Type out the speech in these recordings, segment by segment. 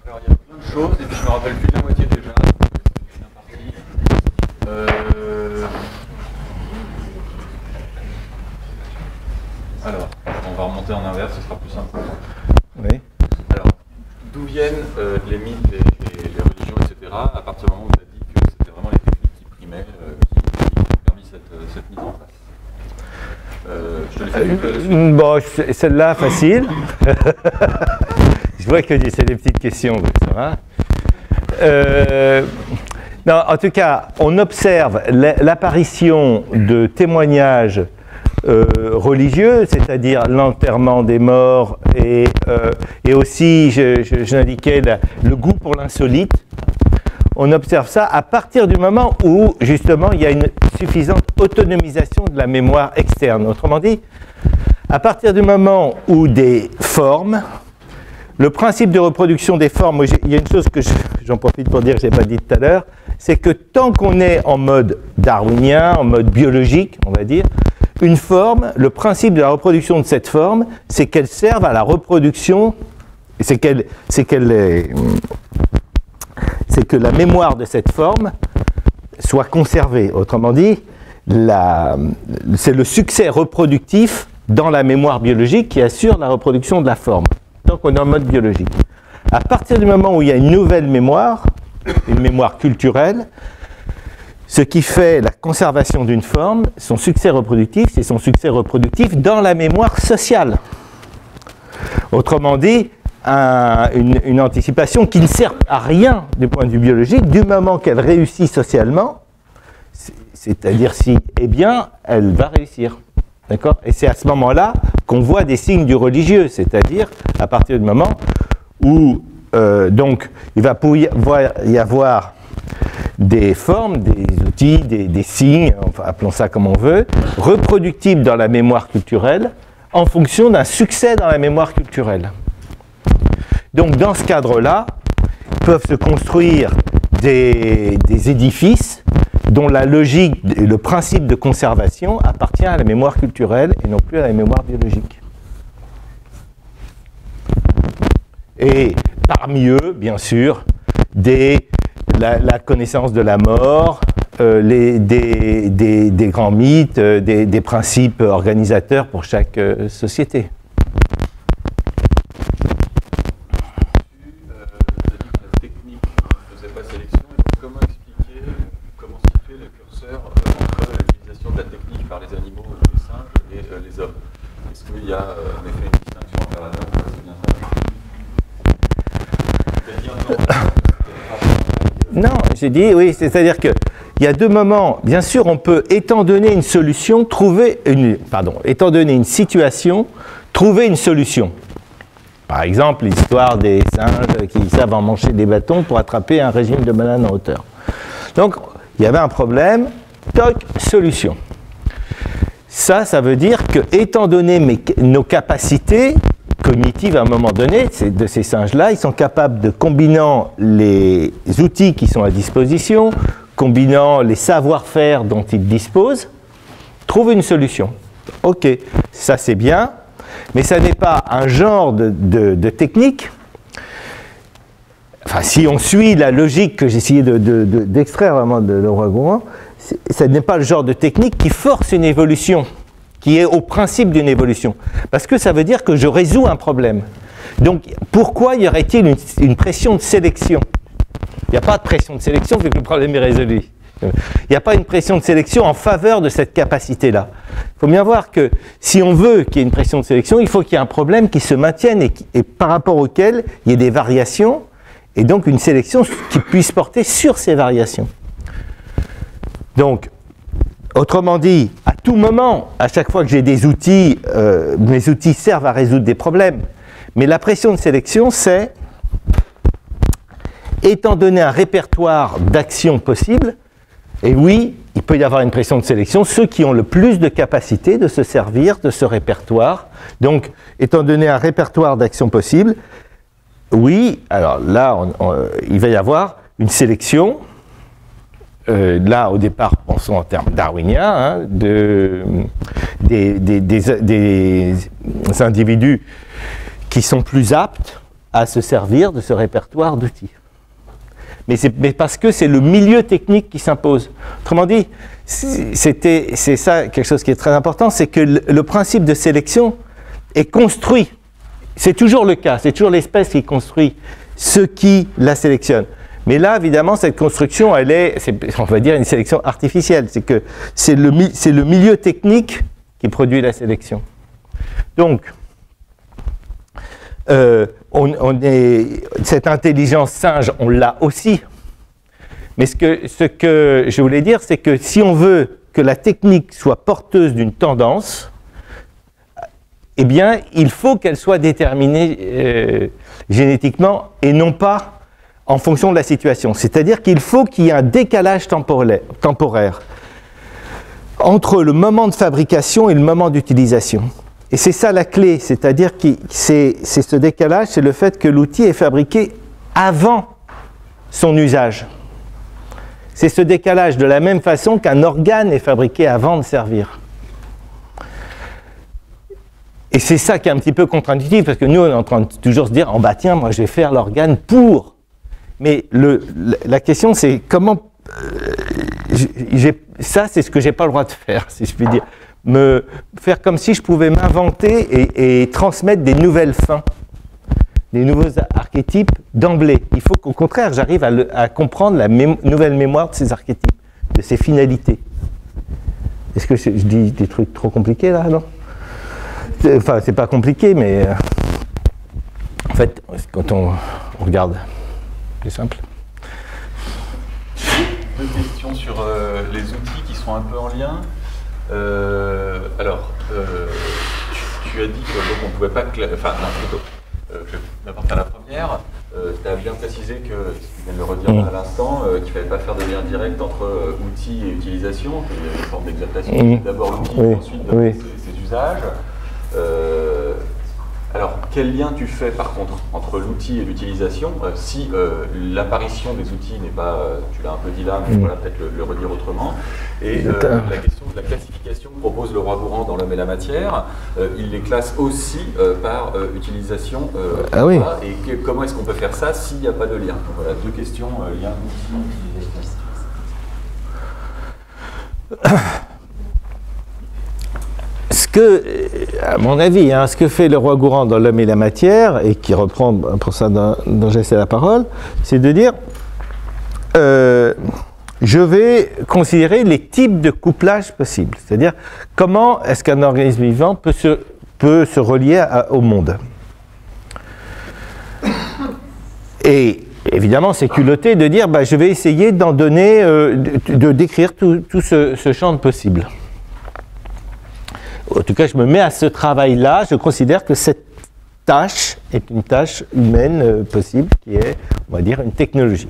Alors, il y a plein de choses, et puis je me rappelle plus de la moitié déjà. C'est bien parti. Alors, on va remonter en inverse, ce sera plus simple. Oui. Alors, d'où viennent les mythes, les religions, etc. à partir du moment où tu as dit que c'était vraiment les techniques qui primaient, qui ont permis cette mise en place. Je te l'ai fait Bon, celle-là, facile. Je vois que c'est des petites questions, donc ça va. Non, en tout cas, on observe l'apparition de témoignages religieux, c'est-à-dire l'enterrement des morts et aussi, j'indiquais le goût pour l'insolite. On observe ça à partir du moment où, justement, il y a une suffisante autonomisation de la mémoire externe. Autrement dit, à partir du moment où des formes, le principe de reproduction des formes, il y a une chose que j'en profite pour dire que je n'ai pas dit tout à l'heure, c'est que tant qu'on est en mode darwinien, en mode biologique, on va dire, une forme, le principe de la reproduction de cette forme, c'est qu'elle serve à la reproduction, c'est que la mémoire de cette forme soit conservée. Autrement dit, c'est le succès reproductif dans la mémoire biologique qui assure la reproduction de la forme, tant qu'on est en mode biologique. À partir du moment où il y a une nouvelle mémoire, une mémoire culturelle, ce qui fait la conservation d'une forme, son succès reproductif, c'est son succès reproductif dans la mémoire sociale. Autrement dit, une anticipation qui ne sert à rien du point de vue biologique, du moment qu'elle réussit socialement, c'est-à-dire si, eh bien, elle va réussir. D'accord ? Et c'est à ce moment-là qu'on voit des signes du religieux, c'est-à-dire à partir du moment où, donc, il va pouvoir y avoir des formes, des outils, des signes, enfin, appelons ça comme on veut, reproductibles dans la mémoire culturelle en fonction d'un succès dans la mémoire culturelle. Donc dans ce cadre-là, peuvent se construire des édifices dont la logique et le principe de conservation appartient à la mémoire culturelle et non plus à la mémoire biologique. Et parmi eux, bien sûr, la connaissance de la mort, des grands mythes, des principes organisateurs pour chaque société. Il y a en effet une distinction à faire là-dedans, c'est bien ça. Non, j'ai dit oui, c'est-à-dire qu'il y a deux moments. Bien sûr, on peut, étant donné une solution, étant donné une situation, trouver une solution. Par exemple, l'histoire des singes qui savent emmancher des bâtons pour attraper un régime de bananes en hauteur. Donc, il y avait un problème, toc, solution. Ça veut dire que, étant donné nos capacités cognitives à un moment donné, de ces singes-là, ils sont capables de, combinant les outils qui sont à disposition, combinant les savoir-faire dont ils disposent, trouver une solution. Ok, ça c'est bien, mais ça n'est pas un genre de technique. Enfin, si on suit la logique que j'ai essayé d'extraire vraiment de Leroy Gourmand, ce n'est pas le genre de technique qui force une évolution, qui est au principe d'une évolution. Parce que ça veut dire que je résous un problème. Donc, pourquoi y aurait-il une pression de sélection? Il n'y a pas de pression de sélection vu que le problème est résolu. Il n'y a pas une pression de sélection en faveur de cette capacité-là. Il faut bien voir que si on veut qu'il y ait une pression de sélection, il faut qu'il y ait un problème qui se maintienne et par rapport auquel il y ait des variations, et donc une sélection qui puisse porter sur ces variations. Donc, autrement dit, à tout moment, à chaque fois que j'ai des outils, mes outils servent à résoudre des problèmes. Mais la pression de sélection, c'est, étant donné un répertoire d'actions possibles, et oui, il peut y avoir une pression de sélection, ceux qui ont le plus de capacité de se servir de ce répertoire. Donc, étant donné un répertoire d'actions possibles, oui, alors là, il va y avoir une sélection. Là, au départ, pensons en termes darwiniens, hein, des individus qui sont plus aptes à se servir de ce répertoire d'outils. Mais parce que c'est le milieu technique qui s'impose. Autrement dit, c'est ça quelque chose qui est très important, c'est que le principe de sélection est construit. C'est toujours le cas, c'est toujours l'espèce qui construit ce qui la sélectionne. Mais là, évidemment, cette construction, on va dire, une sélection artificielle. C'est le milieu technique qui produit la sélection. Donc, cette intelligence singe, on l'a aussi. Mais ce que je voulais dire, c'est que si on veut que la technique soit porteuse d'une tendance, eh bien, il faut qu'elle soit déterminée génétiquement et non pas en fonction de la situation. C'est-à-dire qu'il faut qu'il y ait un décalage temporaire entre le moment de fabrication et le moment d'utilisation. Et c'est ça la clé, c'est-à-dire que c'est ce décalage, c'est le fait que l'outil est fabriqué avant son usage. C'est ce décalage de la même façon qu'un organe est fabriqué avant de servir. Et c'est ça qui est un petit peu contre-intuitif, parce que nous, on est en train de toujours se dire « Oh bah tiens, moi je vais faire l'organe pour ». Mais la question, c'est comment... ça, c'est ce que je n'ai pas le droit de faire, si je puis dire. Me faire comme si je pouvais m'inventer et transmettre des nouvelles fins, des nouveaux archétypes d'emblée. Il faut qu'au contraire, j'arrive à comprendre la nouvelle mémoire de ces archétypes, de ces finalités. Est-ce que je dis des trucs trop compliqués là, non? Enfin, c'est pas compliqué, mais en fait, quand on regarde, c'est simple. Deux questions sur les outils qui sont un peu en lien. Tu as dit qu'on ne pouvait pas... Enfin, non, plutôt. Je vais d'abord faire la première. Tu as bien précisé que, tu viens de le redire à l'instant, qu'il ne fallait pas faire de lien direct entre outils et utilisation, qu'il y avait une forme d'exaltation. D'abord l'outil, ensuite ses usages. Alors, quel lien tu fais par contre entre l'outil et l'utilisation si l'apparition des outils n'est pas, tu l'as un peu dit là, mais voilà, peut-être le redire autrement. Et la question de la classification que propose le roi Gourand dans L'Homme et la matière, il les classe aussi par utilisation. Oui. Et comment est-ce qu'on peut faire ça s'il n'y a pas de lien? Donc, voilà, deux questions, lien outil. À mon avis, ce que fait le roi Gourand dans L'Homme et la matière, et qui reprend pour ça dans Geste et la parole, c'est de dire je vais considérer les types de couplage possibles. C'est-à-dire, comment est-ce qu'un organisme vivant peut se relier au monde. Et évidemment, c'est culotté de dire je vais essayer d'en donner, de décrire tout ce champ de possibles. En tout cas, je me mets à ce travail-là. Je considère que cette tâche est une tâche humaine possible, qui est, on va dire, une technologie,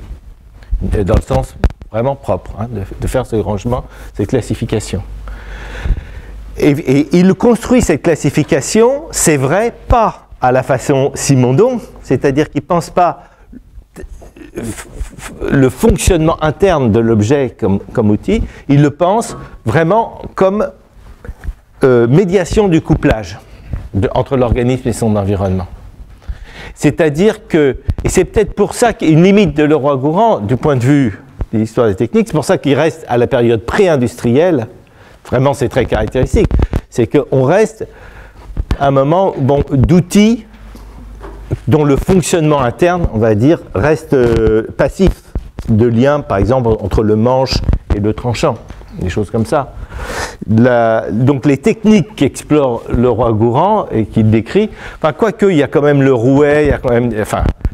dans le sens vraiment propre, de faire ce rangement, cette classification. Et il construit cette classification, c'est vrai, pas à la façon Simondon, c'est-à-dire qu'il ne pense pas le fonctionnement interne de l'objet comme outil, il le pense vraiment comme médiation du couplage entre l'organisme et son environnement. C'est-à-dire que, et c'est peut-être pour ça qu'une limite de le roi Gourand, du point de vue de l'histoire des techniques, c'est pour ça qu'il reste à la période pré-industrielle, vraiment c'est très caractéristique, c'est qu'on reste à un moment d'outils dont le fonctionnement interne, on va dire, reste passif, de lien par exemple entre le manche et le tranchant, des choses comme ça. Donc les techniques qu'explore le roi Gourand et qu'il décrit, quoique il y a quand même le rouet, il y a quand même,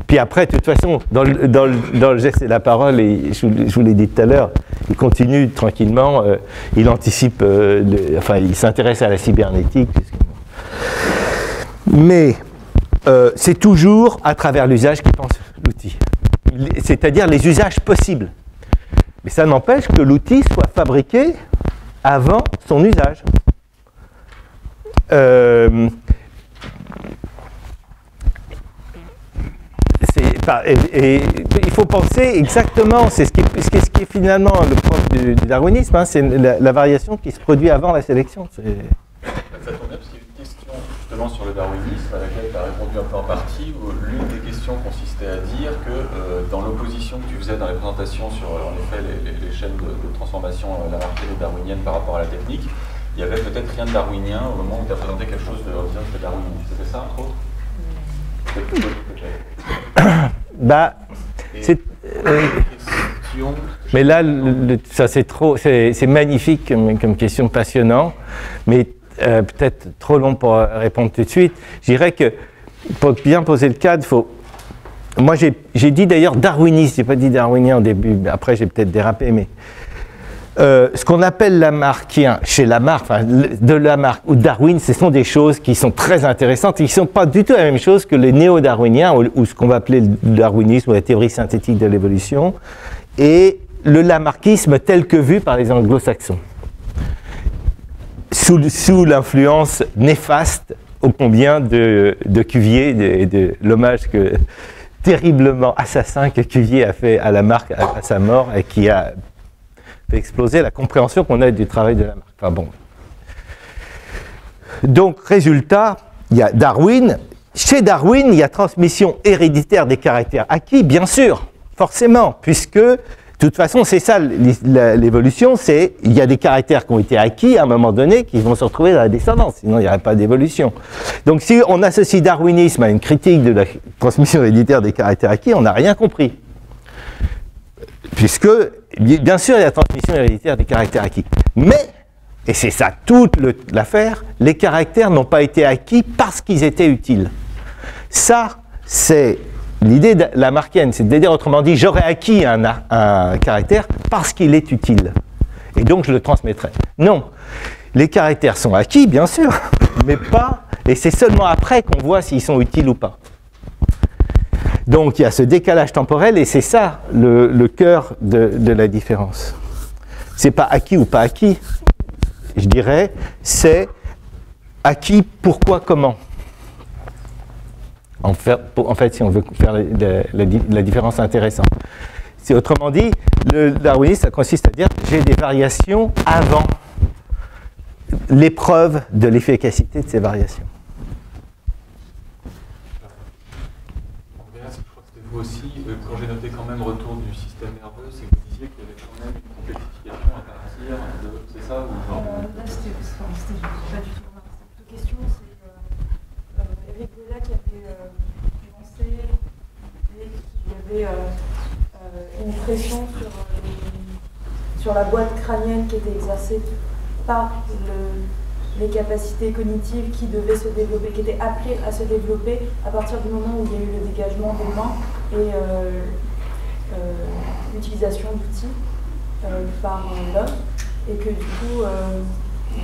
puis après de toute façon dans le geste et la parole, et je vous l'ai dit tout à l'heure, il continue tranquillement, il anticipe, il s'intéresse à la cybernétique, mais c'est toujours à travers l'usage qu'il pense l'outil, c'est-à-dire les usages possibles. Mais ça n'empêche que l'outil soit fabriqué avant son usage. Il faut penser exactement, c'est ce qui est finalement le propre du darwinisme, c'est la variation qui se produit avant la sélection. Ça tombe bien parce qu'il y a une question justement sur le darwinisme à laquelle tu as répondu un peu en partie, où l'une des questions c'était à dire que dans l'opposition que tu faisais dans les présentations sur, en effet, les chaînes de transformation lamarckienne et darwinienne par rapport à la technique, il y avait peut-être rien de darwinien au moment où tu as présenté quelque chose de darwinien. C'était ça, entre autres? Bah, c'est... mais là, ça c'est trop, c'est magnifique comme question, passionnant, mais peut-être trop long pour répondre tout de suite. Je dirais que pour bien poser le cadre, faut. Moi, j'ai dit d'ailleurs darwiniste, j'ai pas dit darwinien au début, mais après j'ai peut-être dérapé, mais ce qu'on appelle lamarckien chez Lamarck, enfin, de Lamarck ou Darwin, ce sont des choses qui sont très intéressantes et qui ne sont pas du tout la même chose que les néo-darwiniens ou ce qu'on va appeler le darwinisme ou la théorie synthétique de l'évolution et le lamarckisme tel que vu par les anglo-saxons, sous l'influence néfaste ô combien de Cuvier, de l'hommage terriblement assassin que Cuvier a fait à Lamarck à sa mort et qui a fait exploser la compréhension qu'on a du travail de Lamarck. Enfin bon. Donc, résultat, il y a Darwin. Chez Darwin, il y a transmission héréditaire des caractères acquis, bien sûr, forcément, puisque de toute façon, c'est ça l'évolution, c'est il y a des caractères qui ont été acquis à un moment donné qui vont se retrouver dans la descendance, sinon il n'y aurait pas d'évolution. Donc si on associe darwinisme à une critique de la transmission héréditaire des caractères acquis, on n'a rien compris. Puisque, bien sûr, il y a la transmission héréditaire des caractères acquis. Mais, et c'est ça toute l'affaire, les caractères n'ont pas été acquis parce qu'ils étaient utiles. Ça, c'est l'idée lamarckienne, c'est de dire autrement dit, j'aurais acquis un caractère parce qu'il est utile. Et donc je le transmettrai. Non, les caractères sont acquis, bien sûr, mais pas, et c'est seulement après qu'on voit s'ils sont utiles ou pas. Donc il y a ce décalage temporel et c'est ça le cœur de la différence. C'est pas acquis ou pas acquis, je dirais, c'est acquis, pourquoi, comment. En fait, si on veut faire la différence intéressante. C'est autrement dit, le darwinisme, ça consiste à dire que j'ai des variations avant l'épreuve de l'efficacité de ces variations. Andreas, je crois que c'était vous aussi, quand j'ai noté quand même retour du système nerveux, c'est que vous disiez qu'il y avait quand même une complexification à partir de... C'est ça ou genre... Là, c'était pas du tout une question, c'est Eric Gola qui avait pensé qu'il y avait une pression sur la boîte crânienne qui était exercée par les capacités cognitives qui devaient se développer, qui étaient appelées à se développer à partir du moment où il y a eu le dégagement des mains et l'utilisation d'outils par l'homme, et que du coup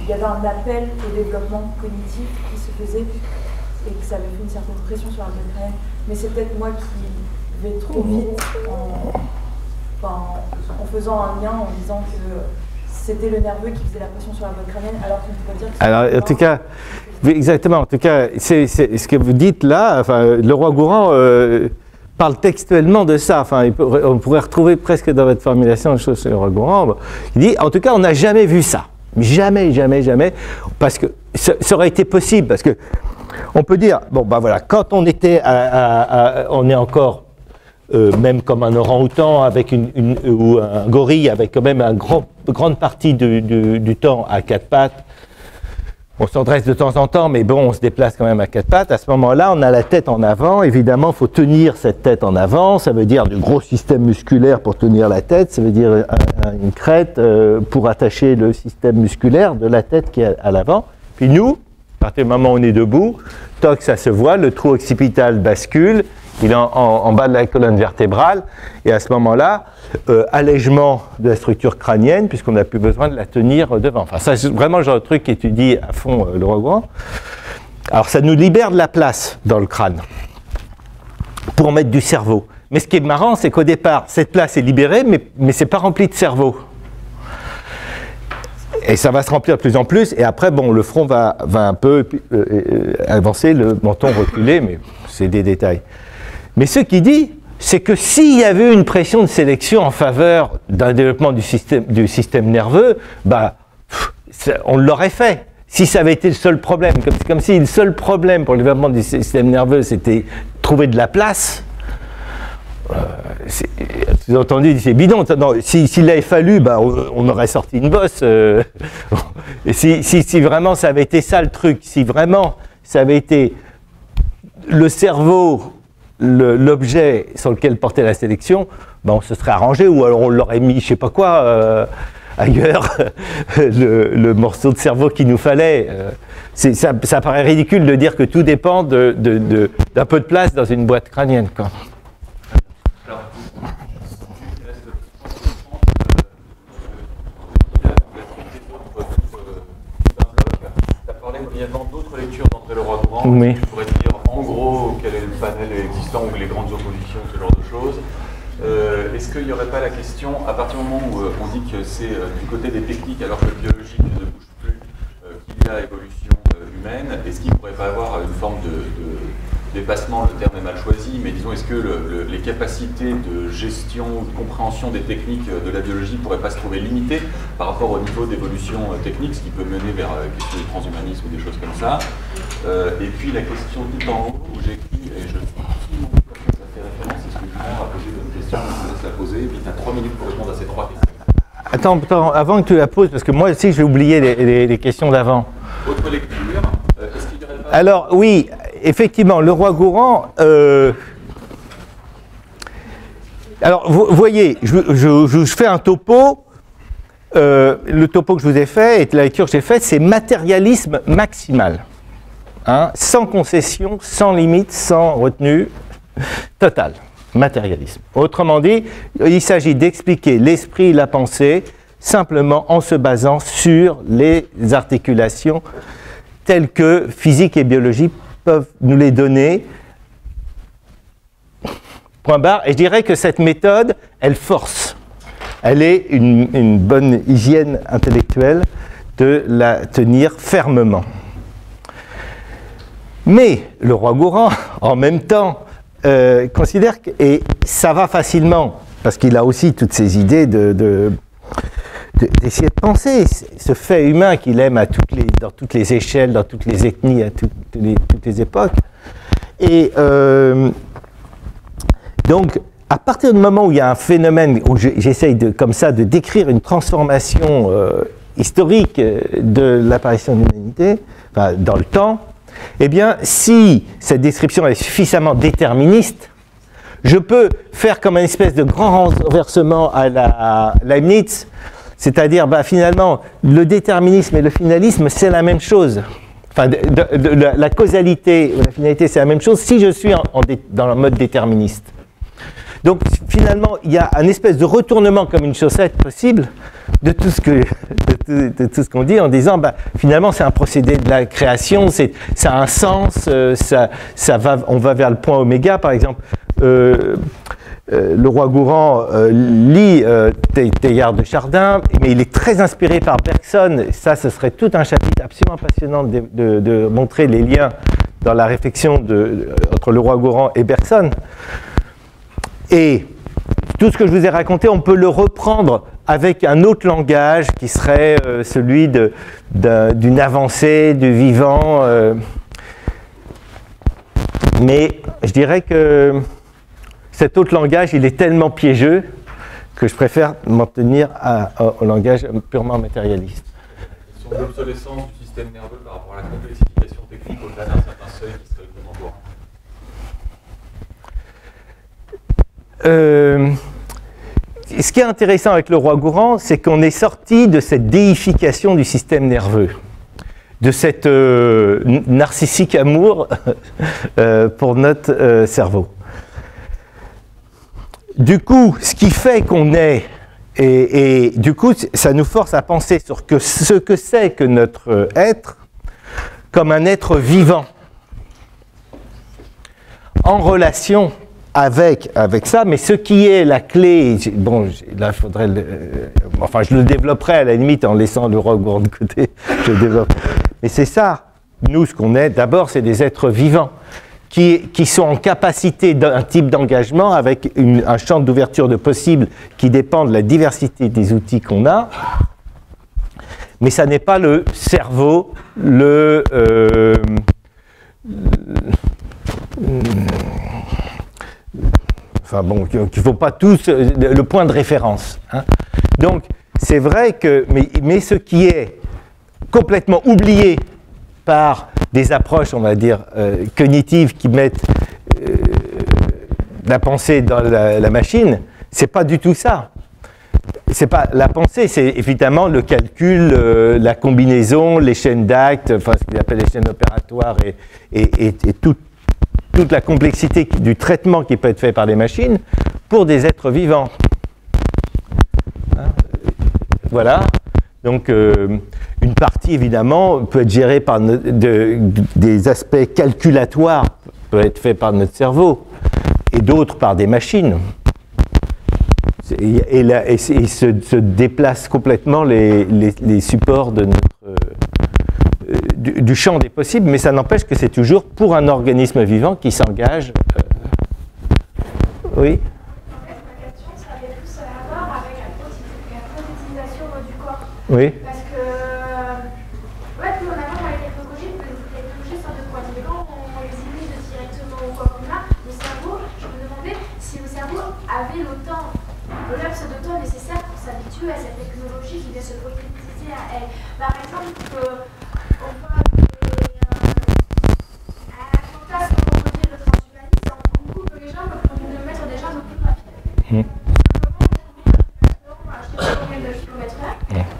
il y avait un appel au développement cognitif qui se faisait et que ça avait fait une certaine pression sur la boîte crânienne. Mais c'est peut-être moi qui vais trop vite en faisant un lien, en disant que c'était le nerveux qui faisait la pression sur la boîte crânienne, alors qu'on pourrait dire que alors, en tout cas, exactement, en tout cas, c'est ce que vous dites là, enfin, Leroy-Gourhan parle textuellement de ça, enfin, on pourrait retrouver presque dans votre formulation une chose sur Leroy-Gourhan, il dit, en tout cas, on n'a jamais vu ça, jamais, parce que ça aurait été possible, parce que on peut dire, bon, ben voilà, quand on était on est encore même comme un orang-outan avec ou un gorille avec quand même une grande partie du temps à quatre pattes. On s'en dresse de temps en temps, mais bon, on se déplace quand même à quatre pattes. À ce moment-là, on a la tête en avant. Évidemment, il faut tenir cette tête en avant. Ça veut dire du gros système musculaire pour tenir la tête. Ça veut dire une crête pour attacher le système musculaire de la tête qui est à l'avant. Puis nous, à partir du moment où on est debout, toc, ça se voit, le trou occipital bascule. Il est en bas de la colonne vertébrale, et à ce moment-là, allègement de la structure crânienne, puisqu'on n'a plus besoin de la tenir devant. Enfin, ça, c'est vraiment le genre de truc qu'étudie à fond Leroy-Gourhan. Alors, ça nous libère de la place dans le crâne pour mettre du cerveau. Mais ce qui est marrant, c'est qu'au départ, cette place est libérée, mais ce n'est pas rempli de cerveau. Et ça va se remplir de plus en plus, et après, bon, le front va un peu avancer, le menton reculer, mais c'est des détails. Mais ce qu'il dit, c'est que s'il y avait une pression de sélection en faveur d'un développement du système nerveux, bah, on l'aurait fait. Si ça avait été le seul problème, comme si le seul problème pour le développement du système nerveux, c'était trouver de la place, sous-entendu, c'est bidon. Non, s'il avait fallu, ben, on aurait sorti une bosse. Et si vraiment ça avait été ça le truc, si vraiment ça avait été le cerveau, l'objet sur lequel portait la sélection, ben on se serait arrangé, ou alors on l'aurait mis, je sais pas quoi, ailleurs, le morceau de cerveau qu'il nous fallait. Ça paraît ridicule de dire que tout dépend d'un peu de place dans une boîte crânienne, quoi. Alors, tu as parlé brièvement d'autres lectures d'André Leroi-Gourhan. Oui. Tu pourrais dire en gros quel est le panel existant ou les grandes oppositions, ce genre de choses. Est-ce qu'il n'y aurait pas la question, à partir du moment où on dit que c'est du côté des techniques alors que le biologique ne bouge plus, qu'il y a évolution humaine, est-ce qu'il ne pourrait pas avoir une forme de dépassement, le terme est mal choisi, mais disons, est-ce que les capacités de gestion, de compréhension des techniques de la biologie ne pourraient pas se trouver limitées par rapport au niveau d'évolution technique, ce qui peut mener vers la question du transhumanisme ou des choses comme ça. Et puis la question tout en haut, où j'écris, et je ne sais pas si ça fait référence, est-ce que Julien a posé une question, je vous laisse la poser, et puis tu as 3 minutes pour répondre à ces 3 questions. Attends, avant que tu la poses, parce que moi aussi j'ai oublié les questions d'avant. Autre lecture, est-ce qu'il y aurait pas... Alors oui, effectivement, Leroi-Gourhan. Alors vous voyez, je fais un topo. Le topo que je vous ai fait et la lecture que j'ai faite, c'est matérialisme maximal, hein, sans concession, sans limite, sans retenue, total. Matérialisme. Autrement dit, il s'agit d'expliquer l'esprit, la pensée, simplement en se basant sur les articulations telles que physique et biologie peuvent nous les donner. Point barre. Et je dirais que cette méthode, elle force. Elle est une bonne hygiène intellectuelle de la tenir fermement. Mais Leroi-Gourhan, en même temps, considère que, et ça va facilement, parce qu'il a aussi toutes ces idées d'essayer de penser ce fait humain qu'il aime dans toutes les échelles, dans toutes les ethnies, à toutes les époques. Et donc, à partir du moment où il y a un phénomène, où j'essaye comme ça de décrire une transformation historique de l'apparition de l'humanité, enfin, dans le temps, eh bien, si cette description est suffisamment déterministe, je peux faire comme une espèce de grand renversement à la Leibniz, c'est-à-dire, finalement, le déterminisme et le finalisme, c'est la même chose. Enfin, la causalité ou la finalité, c'est la même chose si je suis dans le mode déterministe. Donc, finalement, il y a un espèce de retournement comme une chaussette possible de tout ce qu'on dit en disant, finalement, c'est un procédé de la création, ça a un sens, on va vers le point oméga, par exemple. Leroi-Gourhan lit Teilhard de Chardin, mais il est très inspiré par Bergson. Ça, ce serait tout un chapitre absolument passionnant de montrer les liens dans la réflexion entre Leroi-Gourhan et Bergson. Et tout ce que je vous ai raconté, on peut le reprendre avec un autre langage qui serait celui d'une avancée, du vivant. Mais je dirais que cet autre langage, il est tellement piégeux que je préfère m'en tenir au langage purement matérialiste. Sur l'obsolescence du système nerveux par rapport à la complexification technique au-delà d'un certain seuil qui serait le contemporain. Ce qui est intéressant avec Leroi-Gourhan, c'est qu'on est sorti de cette déification du système nerveux, de cette narcissique amour pour notre cerveau. Du coup, ce qui fait qu'on est, et du coup, ça nous force à penser sur ce que c'est que notre être comme un être vivant, en relation avec ça, mais ce qui est la clé, bon, là, il faudrait, enfin, je le développerai à la limite en laissant Leroi-Gourhan de côté, je le développe. Mais c'est ça, nous, ce qu'on est, d'abord, c'est des êtres vivants, qui sont en capacité d'un type d'engagement avec un champ d'ouverture de possibles qui dépend de la diversité des outils qu'on a, mais ça n'est pas le cerveau, Enfin bon, qu'il ne faut pas tous le point de référence. Hein. Donc, c'est vrai que, mais ce qui est complètement oublié par des approches, on va dire, cognitives qui mettent la pensée dans la machine, c'est pas du tout ça. C'est pas la pensée, c'est évidemment le calcul, la combinaison, les chaînes d'actes, enfin ce qu'ils appellent les chaînes opératoires et toute la complexité du traitement qui peut être fait par les machines pour des êtres vivants. Hein, voilà. Donc une partie évidemment peut être gérée par des aspects calculatoires, peut être fait par notre cerveau, et d'autres par des machines. Et se déplacent complètement les supports de du champ des possibles, mais ça n'empêche que c'est toujours pour un organisme vivant qui s'engage. Oui. En fait, ma question, ça avait plus à voir avec la prothétisation du corps. Oui. Parce que, ouais, plus on avance dans les technologies sortent de quoi. Mais quand on les imite directement au corps humain, le cerveau, je me demandais si le cerveau avait le laps de temps nécessaire pour s'habituer à cette technologie qui vient se prothétiser à elle. Par exemple, on parle à la fantasme pour dire le transhumanisme, on coupe les jambes pour nous mettre des jambes plus rapides. Simplement, je ne sais pas combien de kilomètres/heure.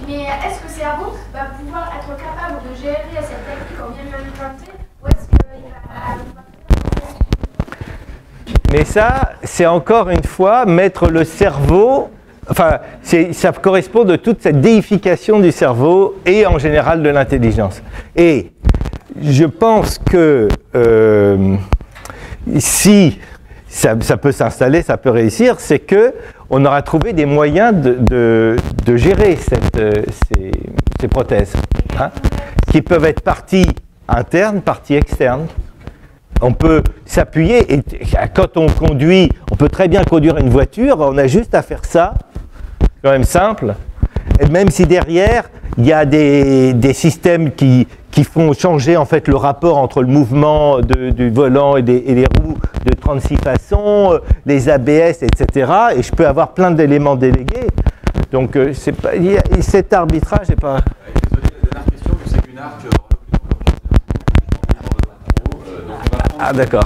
Mais est-ce que le cerveau va pouvoir être capable de gérer cette technique qu'on vient de lui implanter, ou est-ce qu'il va Mais ça, c'est encore une fois mettre le cerveau, enfin, ça correspond de toute cette déification du cerveau et en général de l'intelligence. Et je pense que si ça peut s'installer, ça peut réussir, c'est qu'on aura trouvé des moyens de gérer ces prothèses, hein, qui peuvent être partie interne, partie externe. On peut s'appuyer, et quand on conduit, on peut très bien conduire une voiture, on a juste à faire ça, c'est quand même simple, et même si derrière, il y a des systèmes qui font changer en fait le rapport entre le mouvement du volant et les roues de 36 façons, les ABS, etc. Et je peux avoir plein d'éléments délégués. Donc cet arbitrage n'est pas... Désolé, la dernière question, je sais qu'une arc... Ah d'accord.